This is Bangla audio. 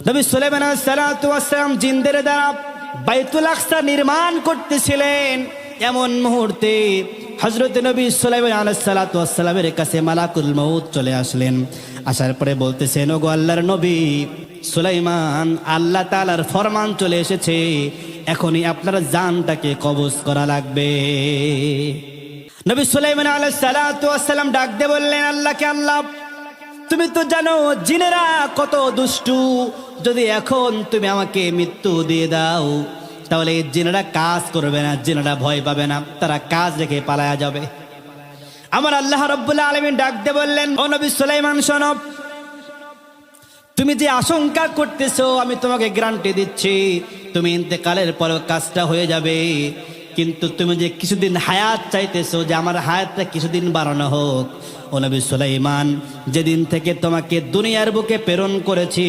নবী সুলাইমান আলাইহিস সালাতু ওয়াস সালাম জিনদের দ্বারা বাইতুল আকসা নির্মাণ করতেছিলেন। এমন মুহূর্তে হযরত নবী সুলাইমান আলাইহিস সালাতু ওয়াস সালামের কাছে মালাকুল মউত চলে আসলেন। আসার পরে বলতেছেন, ওগো আল্লাহর নবী সুলাইমান, আল্লাহ তাআলার ফরমান চলে এসেছে, এখনই আপনার জানটাকে কবজ করা লাগবে। নবী সুলাইমান আলাইহিস সালাতু ওয়াস সালাম ডাক দিয়ে বললেন, আল্লাহকে আল্লাহ, তুমি তো জানো জিনেরা কত দুষ্টু, যদি এখন তুমি আমাকে মৃত্যু দিয়ে দাও তাহলে জিনেরা কাজ করবে না, জিনেরা ভয় পাবে না, তারা কাজ রেখে পালায়া যাবে। আমার আল্লাহ রাব্বুল আলামিন ডাক দিয়ে বললেন, ও নবী সুলাইমান শোনো, তুমি যে আশঙ্কা করতেছো আমি তোমাকে গ্যারান্টি দিচ্ছি তুমি ইন্তেকালের পর কাজটা হয়ে যাবে। কিন্তু তুমি যে কিছুদিন হায়াত চাইতেছো, যে আমার হায়াতটা কিছুদিন বাড়ানো হোক, ও নবী সুলাইমান, যেদিন থেকে তোমাকে দুনিয়ার বুকে প্রেরণ করেছি